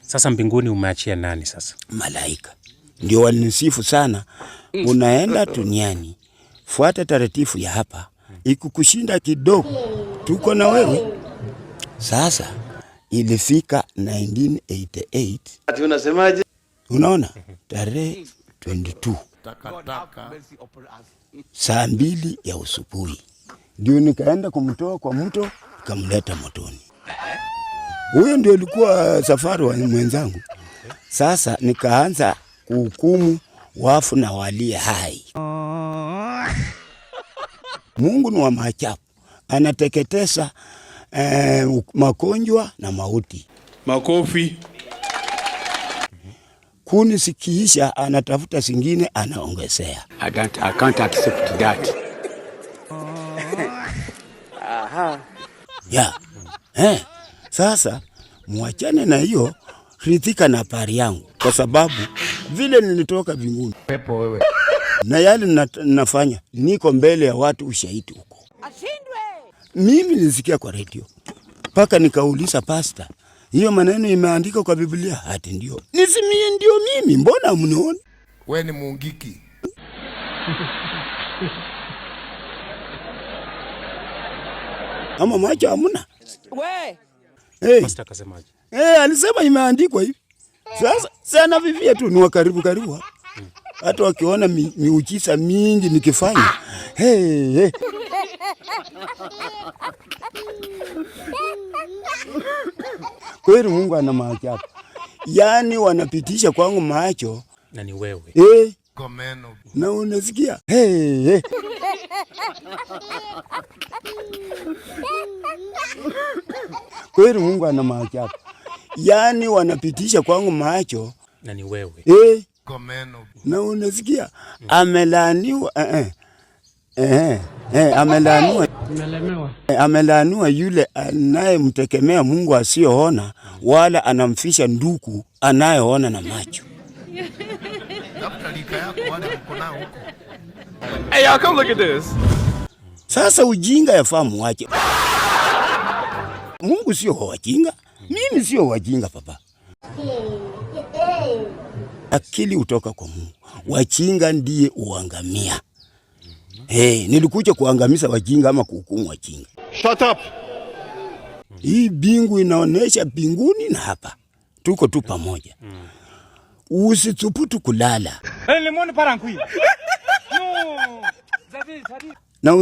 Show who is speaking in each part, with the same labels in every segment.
Speaker 1: Sasa mbinguni umeachia nani sasa?
Speaker 2: Malaika. Ndio walinisifu sana. Unaenda duniani, fuata taratibu ya hapa. Ikukushinda kidogo, tuko na wewe. Sasa ilifika 1988.
Speaker 3: Ati unasemaje?
Speaker 2: Unaona? Tarehe 22. Saa 2 ya usubuhi. Ndio nikaenda kumtoa kwa mto, nikamleta motoni. Huyo ndio alikuwa safari wa mwenzangu. Sasa nikaanza kuhukumu wafu na walio hai. Mungu ni wa maajabu. Anateketeza magonjwa na mauti.
Speaker 4: Makofi.
Speaker 2: Kuni sikiisha, anatafuta zingine anaongezea.
Speaker 5: I can't accept that.
Speaker 3: Aha.
Speaker 2: Ya. Sasa muachane na hiyo, ridhika na pari yangu, kwa sababu vile nilitoka mbinguni.
Speaker 5: Pepo wewe.
Speaker 2: Na yale nafanya niko mbele ya watu ushahidi huko.
Speaker 6: Ashindwe.
Speaker 2: Mimi nilisikia kwa radio. Paka nikauliza pastor, hiyo maneno imeandika kwa Biblia? Ati ndio. Nisimie ndio mimi, mbona mnione?
Speaker 4: Wewe ni mungiki.
Speaker 2: Ama macho hamna?
Speaker 6: We.
Speaker 1: Pastor akasemaje?
Speaker 2: Alisema imeandikwa hivi. Sasa sana vivia tu ni karibu hapa. Hata wakiona miujiza mingi nikifanya. Kweli Mungu ana maajabu. Yaani wanapitisha kwangu macho.
Speaker 1: Na ni wewe.
Speaker 4: Komeno.
Speaker 2: Na unasikia? Kweli Mungu ana maajabu. Yaani wanapitisha kwangu macho.
Speaker 1: Na ni wewe.
Speaker 4: Komeno.
Speaker 2: Na unasikia? Amelaaniwa. Amelaaniwa. Amelaaniwa yule anayemtegemea Mungu asiyoona, wala anamfisha ndugu anayeona na macho.
Speaker 3: Hey, y'all come look at this.
Speaker 2: Sasa ujinga yafahamu wake. Mungu sio wajinga. Mimi sio wajinga papa. Akili utoka kwa Mungu. Wajinga ndiye uangamia. Nilikuja kuangamiza wajinga ama kuhukumu wajinga.
Speaker 3: Shut up.
Speaker 2: Hii bingu inaonesha binguni na hapa. Tuko tu pamoja. Usithubutu kulala. Na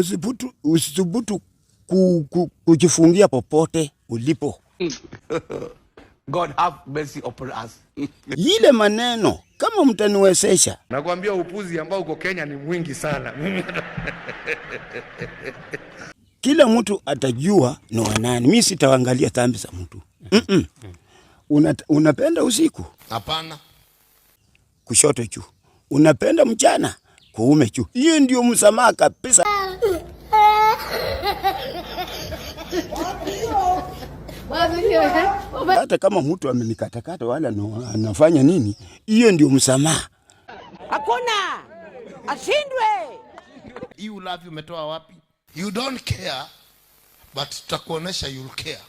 Speaker 2: usithubutu kujifungia popote ulipo.
Speaker 5: God have mercy upon us.
Speaker 2: Ile maneno kama mtaniwezesha.
Speaker 4: Nakwambia upuzi ambao uko Kenya ni mwingi sana.
Speaker 2: Kila mtu atajua ni wanani. Mimi sitaangalia dhambi za mtu. Unapenda usiku?
Speaker 4: Hapana.
Speaker 2: Kushoto juu. Unapenda mchana? Kuume juu. Hiyo ndio msamaha kabisa. Hata kama mtu amenikatakata wala anafanya nini, hiyo ndio msamaha.
Speaker 6: Hakuna. Ashindwe.
Speaker 4: You love umetoa wapi? You don't care, but tutakuonesha you'll care.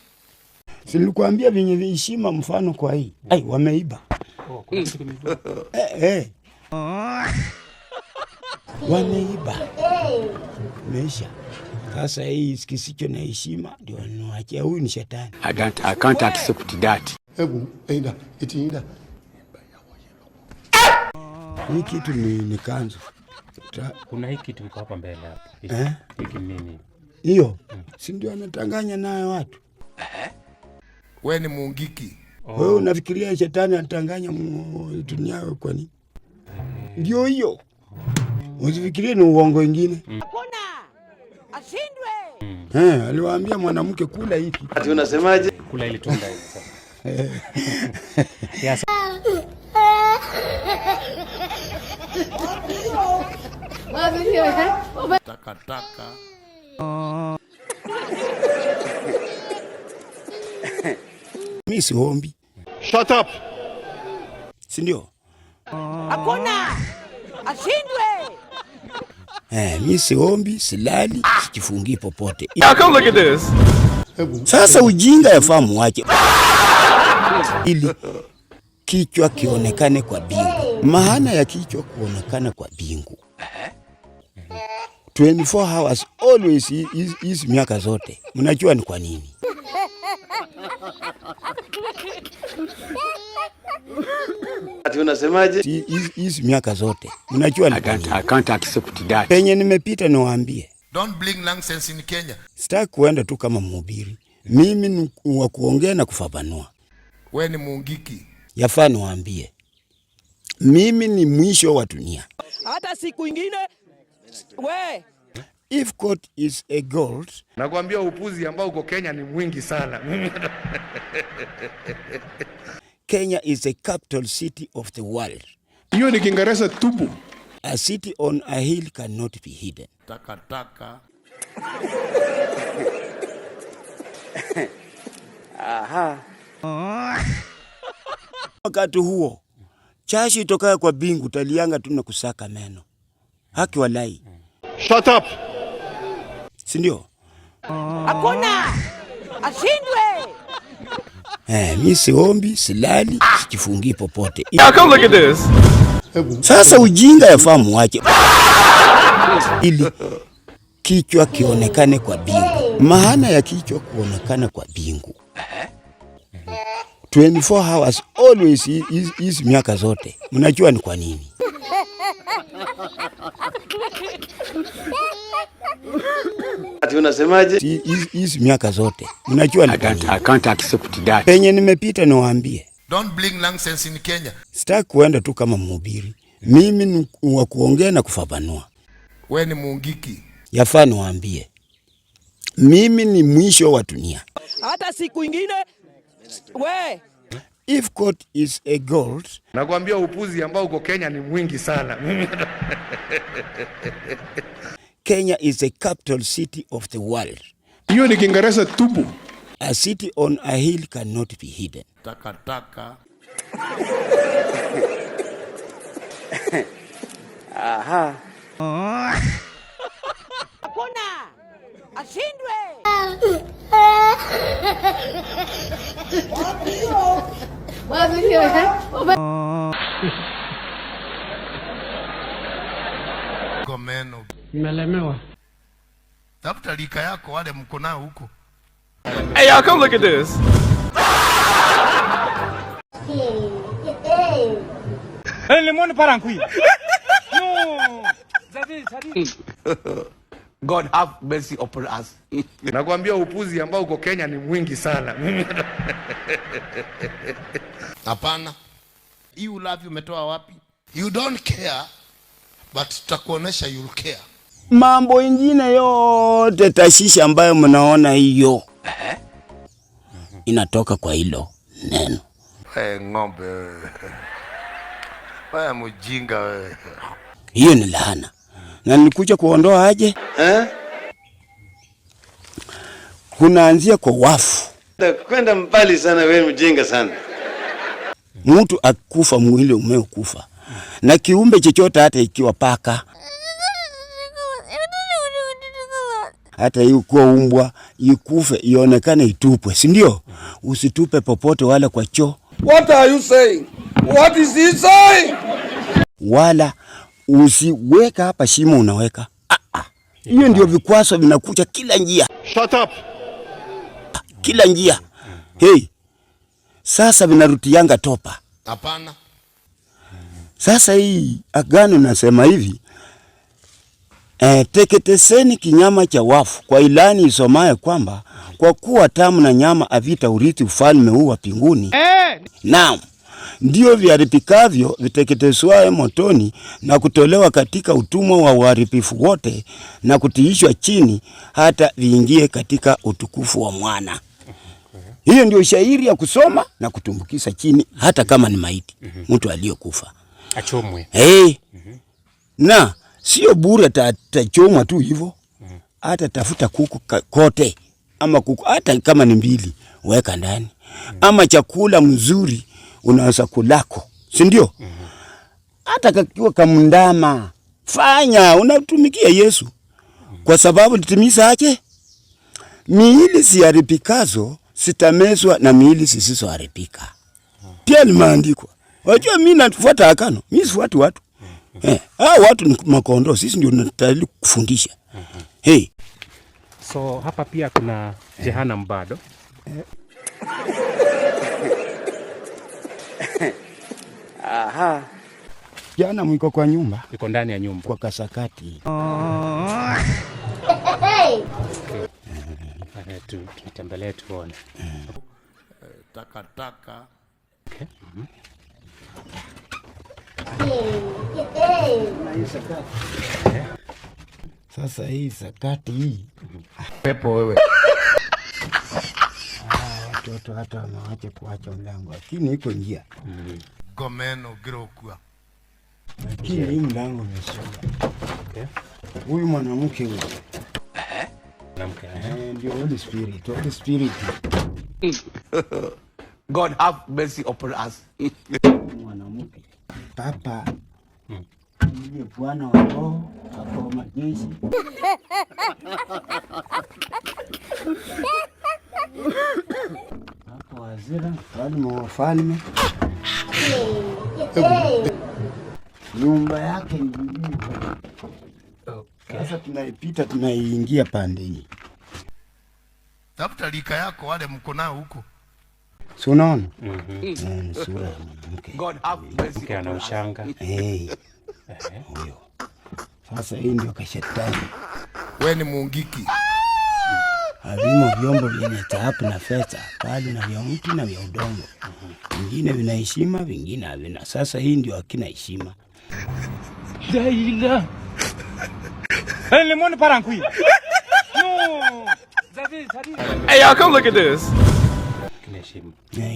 Speaker 2: Silikwambia venye heshima mfano kwa hii. Wameiba. Wameiba. Meisha. Sasa hii kisicho na heshima ndio anawaachia. Huyu ni shetani.
Speaker 5: I can't accept that.
Speaker 4: Hebu enda itiinda.
Speaker 2: Hii kitu ni kanzu.
Speaker 1: Kuna hii kitu iko hapa mbele hapa. Hiki nini?
Speaker 2: Hiyo si ndio anatanganya nayo watu.
Speaker 4: Wewe ni mungiki.
Speaker 2: Wewe unafikiria shetani anatanganya dunia kwa nini? Ndio hiyo. Usifikirie ni uongo mwingine.
Speaker 6: Hakuna. Ashindwe.
Speaker 2: Aliwaambia mwanamke kula hiki.
Speaker 3: Ati unasemaje?
Speaker 1: Kula ile tunda hivi sasa. Yes.
Speaker 4: Takataka.
Speaker 2: Mimi siombi.
Speaker 3: Shut up.
Speaker 2: Si ndio?
Speaker 6: Hakuna. Ashindwe.
Speaker 2: Mimi siombi, silali, sijifungi popote.
Speaker 3: Come look at this.
Speaker 2: Sasa ujinga yafahamu wake. Ili kichwa kionekane kwa bingu. Maana ya kichwa kuonekana kwa bingu 24 hours always hizi miaka zote. Mnajua ni kwa nini?
Speaker 3: Ati unasemaje?
Speaker 2: Hizi miaka zote. Mnajua ni kwa nini?
Speaker 5: I can't accept that.
Speaker 2: Penye nimepita niwaambie.
Speaker 4: Don't bring nonsense in Kenya.
Speaker 2: Sitaki kuenda tu kama mhubiri. Mimi ni wa kuongea na kufafanua.
Speaker 4: Wewe ni muungiki.
Speaker 2: Yafaa niwaambie. Mimi ni mwisho wa dunia.
Speaker 6: Hata siku ingine we.
Speaker 2: If God is a God,
Speaker 5: Nakwambia upuzi ambao uko Kenya ni mwingi sana.
Speaker 2: Kenya is the capital city of the world.
Speaker 5: Hiyo ni Kiingereza tupu.
Speaker 2: A city on a hill cannot be hidden.
Speaker 4: Takataka.
Speaker 3: Aha.
Speaker 2: Wakati huo chashi itokaye kwa bingu talianga tu na kusaka meno. Haki walai.
Speaker 3: Shut up.
Speaker 2: Si ndio?
Speaker 6: Hakuna. Ashindwe.
Speaker 2: Mimi siombi, silali, sijifungi popote.
Speaker 3: Now come look at this.
Speaker 2: Sasa ujinga yafahamu wake. Ili kichwa kionekane kwa bingu. Maana ya kichwa kuonekana kwa bingu 24 hours always hizi miaka zote. Mnajua ni kwa nini?
Speaker 3: Ati unasemaje?
Speaker 2: Hizi miaka zote. Mnajua ni kwa nini?
Speaker 5: I can't accept that.
Speaker 2: Penye nimepita niwaambie.
Speaker 4: Don't bring nonsense in Kenya.
Speaker 2: Sitaki kuenda tu kama mhubiri. Mimi ni wa kuongea na kufafanua.
Speaker 4: Wewe ni muungiki.
Speaker 2: Yafaa niwaambie. Mimi ni mwisho wa dunia.
Speaker 6: Hata siku ingine we.
Speaker 2: If God is a God,
Speaker 5: Nakwambia upuzi ambao uko Kenya ni mwingi sana.
Speaker 2: Kenya is the capital city of the world.
Speaker 5: Hiyo ni Kiingereza tupu.
Speaker 2: A city on a hill cannot be hidden.
Speaker 4: Takataka.
Speaker 3: Aha.
Speaker 6: Hakuna. Ashindwe.
Speaker 4: Komeno.
Speaker 7: Nimelemewa.
Speaker 4: Tafuta lika yako wale mko nao huko.
Speaker 3: Hey, y'all, come look at this.
Speaker 5: God have mercy upon us. Nakwambia upuzi ambao uko Kenya ni mwingi sana.
Speaker 4: Hapana. You love umetoa wapi? You don't care but tutakuonesha you'll care.
Speaker 2: Mambo ingine yote tashishi ambayo mnaona hiyo inatoka kwa hilo neno.
Speaker 4: Wewe ng'ombe wewe. Wewe mjinga wewe.
Speaker 2: Hiyo ni laana. Na nilikuja kuondoa aje? Kunaanzia kwa wafu.
Speaker 3: Kwenda mbali sana, wewe mjinga sana.
Speaker 2: Mtu akufa mwili umekufa. Na kiumbe chochote hata ikiwa paka, hata yuko umbwa, ikufe ionekane itupwe, si ndio? Usitupe popote wala kwa choo.
Speaker 8: What are you saying? What is he saying?
Speaker 2: Wala usiweka hapa shimo unaweka. Hiyo ndio vikwaso vinakuja kila njia.
Speaker 3: Shut up.
Speaker 2: Kila njia. Hey. Sasa vinarutianga topa.
Speaker 4: Hapana.
Speaker 2: Sasa hii agano nasema hivi. Teketeseni kinyama cha wafu kwa ilani isomaye kwamba kwa kuwa tamu na nyama avita urithi ufalme huu wa mbinguni. Naam. Ndio viharibikavyo viteketezwaye motoni na kutolewa katika utumwa wa uharibifu wote na kutiishwa chini hata viingie katika utukufu wa mwana. Hiyo ndio shairi ya kusoma na kutumbukiza chini hata kama ni maiti. Mtu aliyokufa
Speaker 1: achomwe.
Speaker 2: Na sio bure tachomwa tu hivyo. Hata tafuta kuku kote ama kuku hata kama ni mbili weka ndani. Ama chakula mzuri unaweza kulako, si ndio? Hata kakiwa kamndama fanya unatumikia Yesu. Kwa sababu litimiza aje? Miili siharibikazo sitamezwa na miili zisizoharibika. Pia limeandikwa Wajua mimi nafuata Agano. Mimi sifuati watu. Watu ni makondoo, sisi ndio tunastahili kufundisha. Hey.
Speaker 1: So hapa pia kuna Jehanamu bado.
Speaker 3: Aha.
Speaker 2: Jehanamu iko kwa nyumba.
Speaker 1: Iko ndani ya nyumba.
Speaker 2: Kwa kasakati.
Speaker 1: Tutembelee tuone.
Speaker 4: Takataka.
Speaker 1: Okay.
Speaker 2: Sasa hii sakati hii.
Speaker 5: Pepo wewe.
Speaker 2: Watoto hata wanaacha kuacha mlango. Lakini iko njia.
Speaker 4: Gomeno girokua.
Speaker 2: Lakini hii mlango umesonga.
Speaker 1: Okay.
Speaker 2: Huyu mwanamke huyu.
Speaker 1: Mwanamke.
Speaker 2: Ndio Holy Spirit. Holy Spirit.
Speaker 5: God have mercy upon us.
Speaker 2: Mwanamke. Papa. Ndiye Bwana wa roho, hapo majeshi. Hapo wazira, mfalme wa wafalme. Nyumba yake ni nini? Sasa tunaipita tunaiingia pande hii.
Speaker 4: Tafuta lika yako wale mko nao huko.
Speaker 2: Si unaona? Sura ya mwanamke.
Speaker 5: God have mercy upon us.
Speaker 1: Ana ushanga.
Speaker 2: Huyo. Sasa hii ndio kashetani.
Speaker 4: Wewe ni muungiki.
Speaker 2: Havimo vyombo vyenye dhahabu na fedha, bali na vya mti na vya udongo. Vingine vina heshima, vingine havina. Sasa hii ndio hakina heshima.
Speaker 7: Daila. Lemon parankui. No.
Speaker 3: Hey, y'all, come look at this.
Speaker 1: Kina heshima.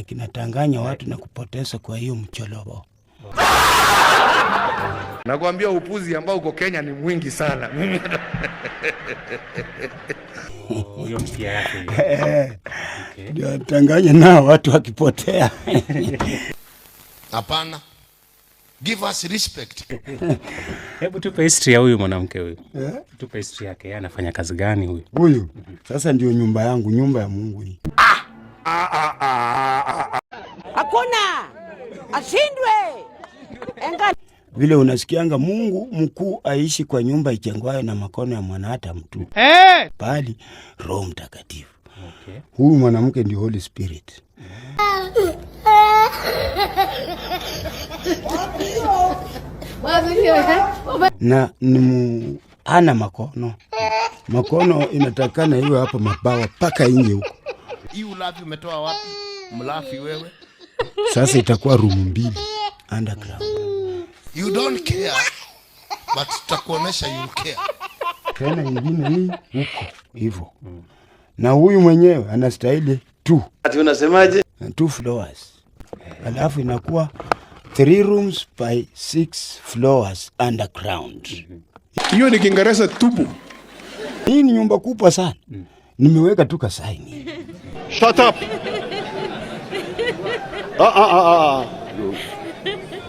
Speaker 2: Kinatanganya watu na kupoteza kwa hiyo mcholobo.
Speaker 5: Nakwambia upuzi ambao uko Kenya ni mwingi sana.
Speaker 1: Huyo mkia yake.
Speaker 2: Ndio tanganya nao watu wakipotea.
Speaker 4: Hapana. Give us respect.
Speaker 1: Hebu tupe history ya huyu mwanamke huyu. Tupe history yake. Yeye anafanya kazi gani huyu?
Speaker 2: Huyu. Sasa ndio nyumba yangu, nyumba ya Mungu hii.
Speaker 6: Hakuna ashindwe.
Speaker 2: Vile unasikianga Mungu mkuu aishi kwa nyumba ijengwayo na makono ya mwanadamu tu. Bali Roho Mtakatifu.
Speaker 1: Okay.
Speaker 2: Huyu mwanamke ndio Holy Spirit. Na ana makono. Makono inatakana iwe hapa mabawa paka nje huko.
Speaker 4: Hii ulafi umetoa wapi? Mlafi wewe.
Speaker 2: Sasa itakuwa room mbili underground.
Speaker 4: You don't care, but tutakuonesha you care.
Speaker 2: Tena nyingine hii huko hivyo. Na huyu mwenyewe anastahili 2.
Speaker 3: Ati unasemaje?
Speaker 2: 2 floors. Alafu inakuwa 3 rooms by 6 floors underground.
Speaker 8: Hiyo ni Kiingereza tupu.
Speaker 2: Hii ni nyumba kubwa sana. Nimeweka tu kasaini.
Speaker 8: Shut up.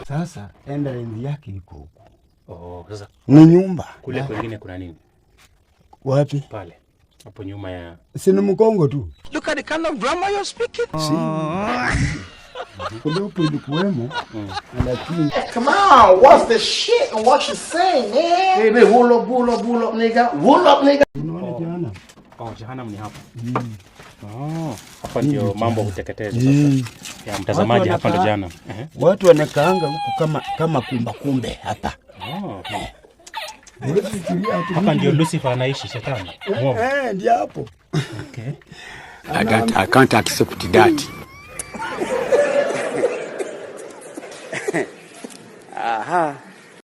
Speaker 2: Sasa entrance yake iko huko.
Speaker 1: Sasa
Speaker 2: Ni nyumba.
Speaker 1: kule kwingine kuna nini?
Speaker 2: Wapi?
Speaker 1: Pale. Hapo nyuma ya
Speaker 2: Sina mkongo tu.
Speaker 5: Look at the kind of grammar you're speaking.
Speaker 2: Kulepo ilikuwemo. Lakini
Speaker 9: come on, what's the shit and what you saying, man? Hey, man, wool up, nigga. Wool up, nigga.
Speaker 2: unaona jana.
Speaker 1: Jehanamu ni hapa. Hapa ndio mambo huteketezwa sasa. Ya mtazamaji, hapa ndio jehanamu.
Speaker 2: Watu wanakaanga huku kama kumbe hapa.
Speaker 1: Hapa ndio Lucifer anaishi, shetani.
Speaker 2: Ndio hapo.
Speaker 1: Okay.
Speaker 2: I can't accept that.
Speaker 3: Aha.